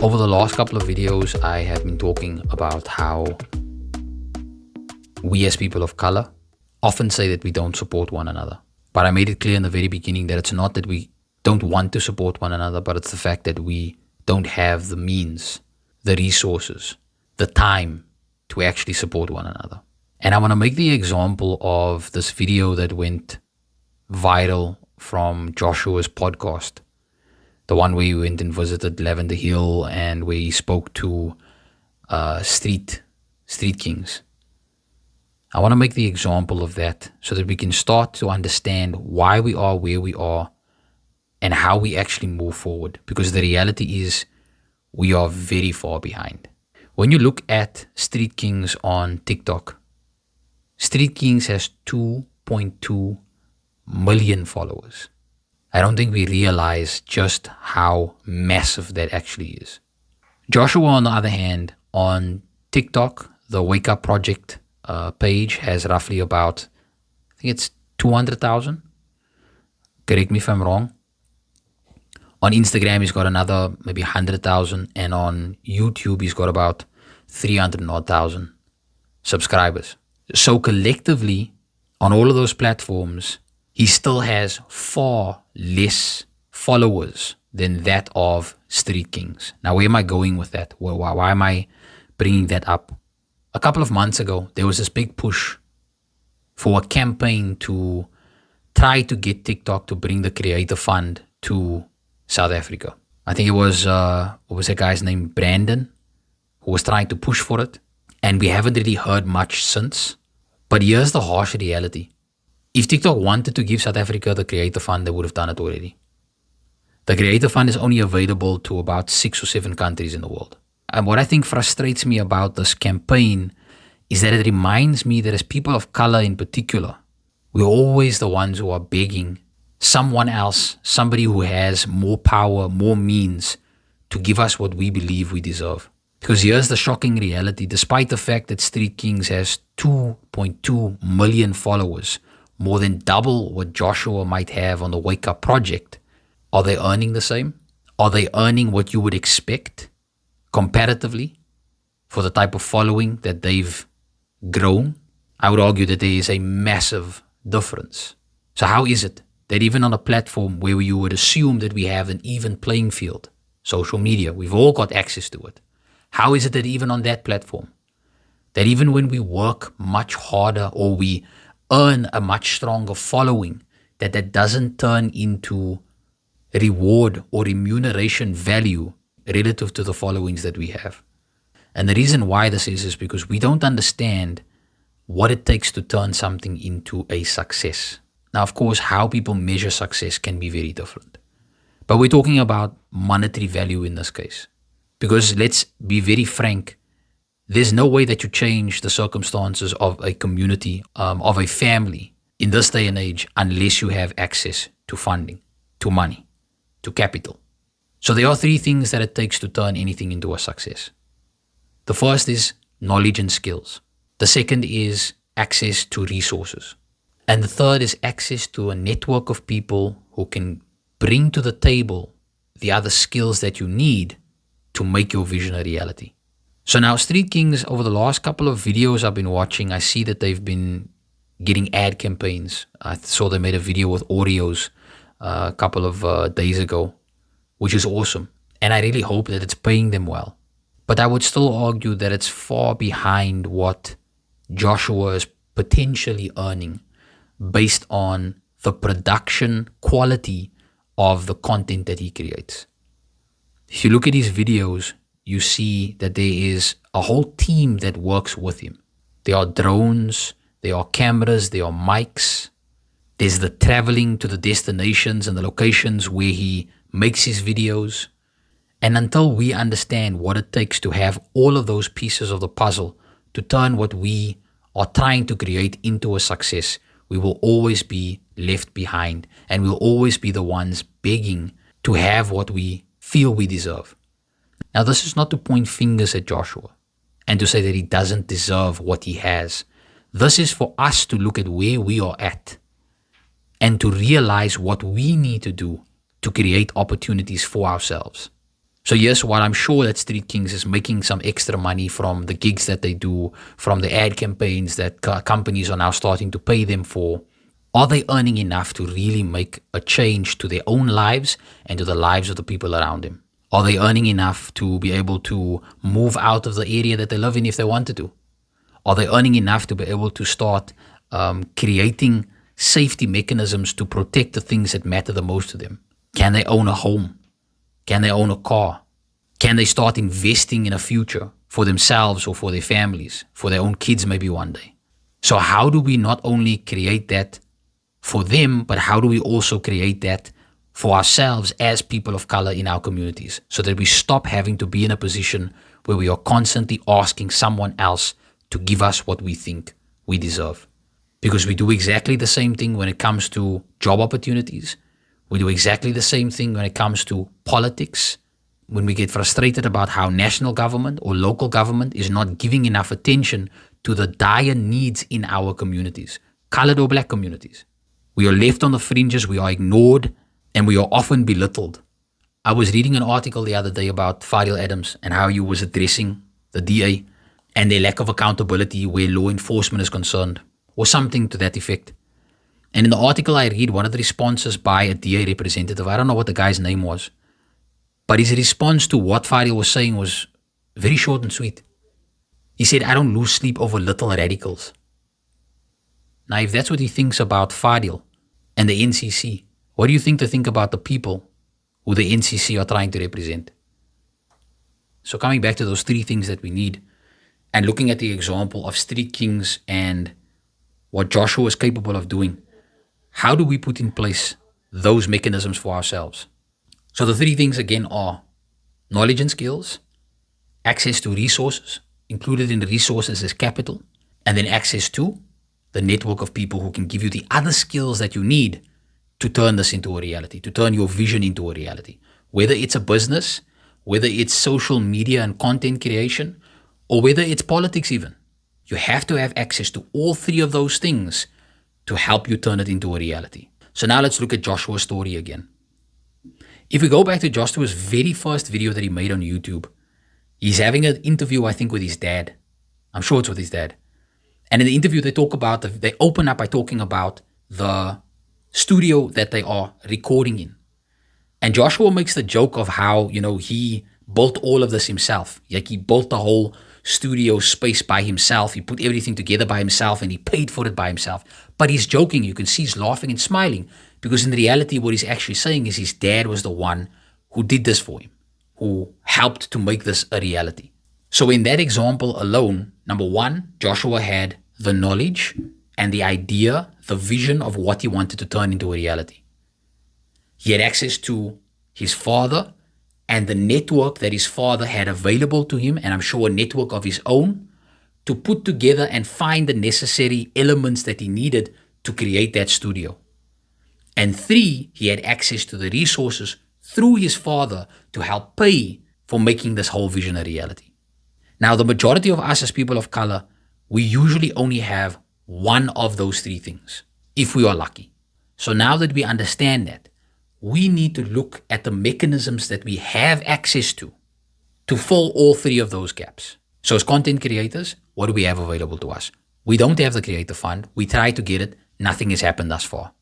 Over the last couple of videos, I have been talking about how we as people of color often say that we don't support one another. But I made it clear in the very beginning that it's not that we don't want to support one another, but it's the fact that we don't have the means, the resources, the time to actually support one another. And I want to make the example of this video that went viral from Joshua's podcast. The one where he went and visited Lavender Hill and where he spoke to street kings. I want to make the example of that so that we can start to understand why we are where we are and how we actually move forward. Because the reality is we are very far behind. When you look at Street Kings on TikTok, Street Kings has 2.2 million followers. I don't think we realize just how massive that actually is. Joshua, on the other hand, on TikTok, the Wake Up Project page has roughly about, I think it's 200,000. Correct me if I'm wrong. On Instagram, he's got another maybe 100,000. And on YouTube, he's got about 300,000 subscribers. So collectively, on all of those platforms, he still has far less followers than that of Street Kings. Now, where am I going with that? Why am I bringing that up? A couple of months ago, there was this big push for a campaign to try to get TikTok to bring the Creator Fund to South Africa. I think it was, what was that guy's name? Brandon, who was trying to push for it. And we haven't really heard much since. But here's the harsh reality. If TikTok wanted to give South Africa the Creator Fund, they would have done it already. The Creator Fund is only available to about 6 or 7 countries in the world. And what I think frustrates me about this campaign is that it reminds me that as people of color in particular, we're always the ones who are begging someone else, somebody who has more power, more means, to give us what we believe we deserve. Because here's the shocking reality. Despite the fact that Street Kings has 2.2 million followers, more than double what Joshua might have on the Wake Up Project, are they earning the same? Are they earning what you would expect comparatively for the type of following that they've grown? I would argue that there is a massive difference. So how is it that even on a platform where you would assume that we have an even playing field, social media, we've all got access to it, how is it that even on that platform, that even when we work much harder or we earn a much stronger following, that doesn't turn into reward or remuneration value relative to the followings that we have? And the reason why this is because we don't understand what it takes to turn something into a success. Now, of course, how people measure success can be very different. But we're talking about monetary value in this case. Because let's be very frank, there's no way that you change the circumstances of a community, of a family in this day and age unless you have access to funding, to money, to capital. So there are 3 things that it takes to turn anything into a success. The first is knowledge and skills. The second is access to resources. And the third is access to a network of people who can bring to the table the other skills that you need to make your vision a reality. So now Street Kings, over the last couple of videos I've been watching, I see that they've been getting ad campaigns. I saw they made a video with Oreos a couple of days ago, which is awesome. And I really hope that it's paying them well. But I would still argue that it's far behind what Joshua is potentially earning based on the production quality of the content that he creates. If you look at his videos, you see that there is a whole team that works with him. There are drones, there are cameras, there are mics. There's the traveling to the destinations and the locations where he makes his videos. And until we understand what it takes to have all of those pieces of the puzzle to turn what we are trying to create into a success, we will always be left behind and we'll always be the ones begging to have what we feel we deserve. Now, this is not to point fingers at Joshua and to say that he doesn't deserve what he has. This is for us to look at where we are at and to realize what we need to do to create opportunities for ourselves. So yes, while I'm sure that Street Kings is making some extra money from the gigs that they do, from the ad campaigns that companies are now starting to pay them for, are they earning enough to really make a change to their own lives and to the lives of the people around them? Are they earning enough to be able to move out of the area that they live in if they wanted to? Are they earning enough to be able to start creating safety mechanisms to protect the things that matter the most to them? Can they own a home? Can they own a car? Can they start investing in a future for themselves or for their families, for their own kids maybe one day? So how do we not only create that for them, but how do we also create that for ourselves as people of color in our communities, so that we stop having to be in a position where we are constantly asking someone else to give us what we think we deserve? Because we do exactly the same thing when it comes to job opportunities. We do exactly the same thing when it comes to politics. When we get frustrated about how national government or local government is not giving enough attention to the dire needs in our communities, colored or black communities. We are left on the fringes, we are ignored, and we are often belittled. I was reading an article the other day about Fadil Adams and how he was addressing the DA and their lack of accountability where law enforcement is concerned, or something to that effect. And in the article I read, one of the responses by a DA representative, I don't know what the guy's name was, but his response to what Fadil was saying was very short and sweet. He said, "I don't lose sleep over little radicals." Now, if that's what he thinks about Fadil and the NCC, what do you think they think about the people who the NCC are trying to represent? So coming back to those three things that we need, and looking at the example of Street Kings and what Joshua is capable of doing, how do we put in place those mechanisms for ourselves? So the three things again are knowledge and skills, access to resources, included in resources as capital, and then access to the network of people who can give you the other skills that you need to turn this into a reality, to turn your vision into a reality. Whether it's a business, whether it's social media and content creation, or whether it's politics even. You have to have access to all three of those things to help you turn it into a reality. So now let's look at Joshua's story again. If we go back to Joshua's very first video that he made on YouTube, he's having an interview, I think, with his dad. I'm sure it's with his dad. And in the interview, they open up by talking about the studio that they are recording in. And Joshua makes the joke of how, he built all of this himself. Like he built the whole studio space by himself. He put everything together by himself and he paid for it by himself. But he's joking. You can see he's laughing and smiling, because in reality, what he's actually saying is his dad was the one who did this for him, who helped to make this a reality. So in that example alone, number one, Joshua had the knowledge and the idea, the vision of what he wanted to turn into a reality. He had access to his father and the network that his father had available to him, and I'm sure a network of his own, to put together and find the necessary elements that he needed to create that studio. And three, he had access to the resources through his father to help pay for making this whole vision a reality. Now, the majority of us as people of color, we usually only have one of those three things, if we are lucky. So now that we understand that, we need to look at the mechanisms that we have access to fill all three of those gaps. So as content creators, what do we have available to us? We don't have the Creator Fund. We try to get it. Nothing has happened thus far.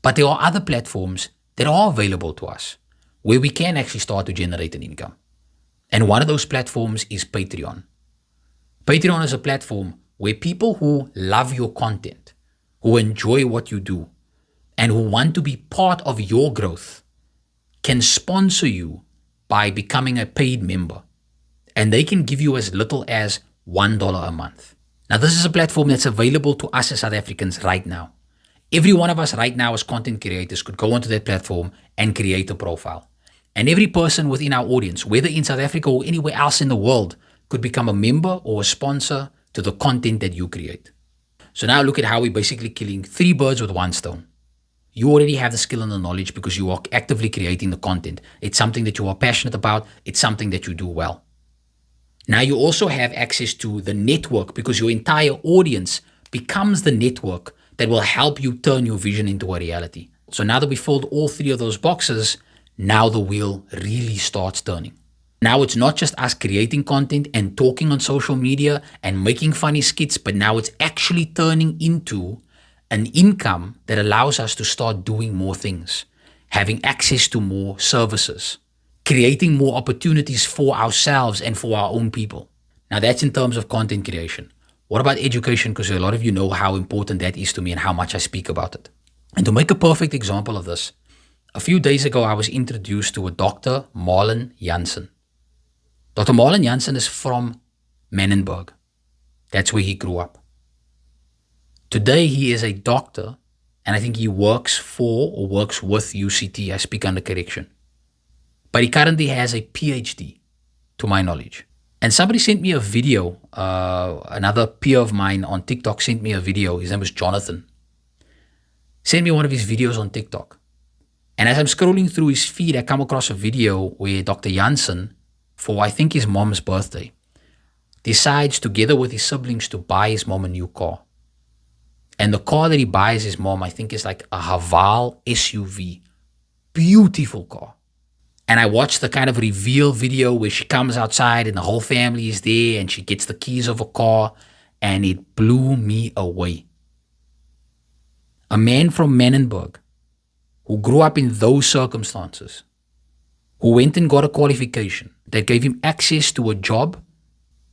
But there are other platforms that are available to us where we can actually start to generate an income. And one of those platforms is Patreon. Patreon is a platform where people who love your content, who enjoy what you do, and who want to be part of your growth can sponsor you by becoming a paid member. And they can give you as little as $1 a month. Now, this is a platform that's available to us as South Africans right now. Every one of us right now as content creators could go onto that platform and create a profile. And every person within our audience, whether in South Africa or anywhere else in the world, could become a member or a sponsor to the content that you create. So now look at how we're basically killing three birds with one stone. You already have the skill and the knowledge because you are actively creating the content. It's something that you are passionate about. It's something that you do well. Now you also have access to the network because your entire audience becomes the network that will help you turn your vision into a reality. So now that we filled all three of those boxes, now the wheel really starts turning. Now it's not just us creating content and talking on social media and making funny skits, but now it's actually turning into an income that allows us to start doing more things, having access to more services, creating more opportunities for ourselves and for our own people. Now that's in terms of content creation. What about education? Because a lot of you know how important that is to me and how much I speak about it. And to make a perfect example of this, a few days ago I was introduced to a Dr. Marlon Jansen. Dr. Marlon Jansen is from Menenberg. That's where he grew up. Today he is a doctor, and I think he works for or works with UCT. I speak under correction. But he currently has a PhD, to my knowledge. And somebody sent me a video, another peer of mine on TikTok sent me a video. His name is Jonathan. Sent me one of his videos on TikTok. And as I'm scrolling through his feed, I come across a video where Dr. Jansen, for I think his mom's birthday, decides together with his siblings to buy his mom a new car. And the car that he buys his mom, I think, is like a Haval SUV. Beautiful car. And I watched the kind of reveal video where she comes outside and the whole family is there and she gets the keys of a car, and it blew me away. A man from Menenberg who grew up in those circumstances, who went and got a qualification that gave him access to a job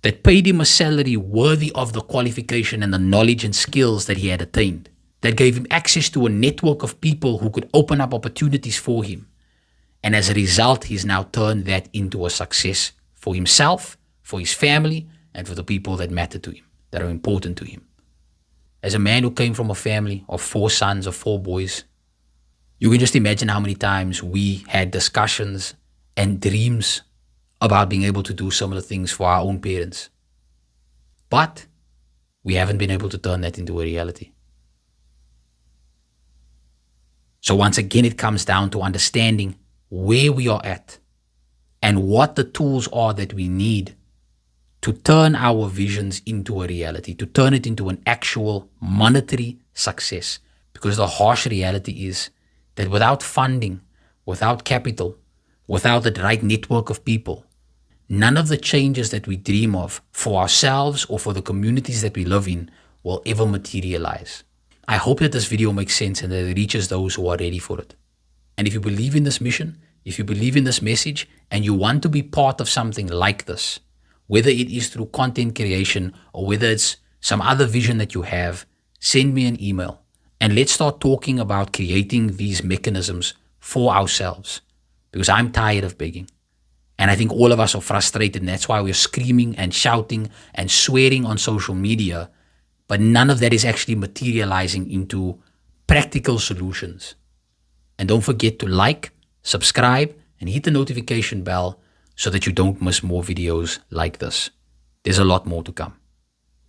that paid him a salary worthy of the qualification and the knowledge and skills that he had attained, that gave him access to a network of people who could open up opportunities for him. And as a result, he's now turned that into a success for himself, for his family, and for the people that matter to him, that are important to him. As a man who came from a family of 4 sons, of 4 boys, you can just imagine how many times we had discussions and dreams about being able to do similar things for our own parents. But we haven't been able to turn that into a reality. So once again, it comes down to understanding where we are at and what the tools are that we need to turn our visions into a reality, to turn it into an actual monetary success. Because the harsh reality is that without funding, without capital, without the right network of people, none of the changes that we dream of for ourselves or for the communities that we live in will ever materialize. I hope that this video makes sense and that it reaches those who are ready for it. And if you believe in this mission, if you believe in this message, and you want to be part of something like this, whether it is through content creation or whether it's some other vision that you have, send me an email and let's start talking about creating these mechanisms for ourselves, because I'm tired of begging. And I think all of us are frustrated, and that's why we're screaming and shouting and swearing on social media, but none of that is actually materializing into practical solutions. And don't forget to like, subscribe, and hit the notification bell so that you don't miss more videos like this. There's a lot more to come.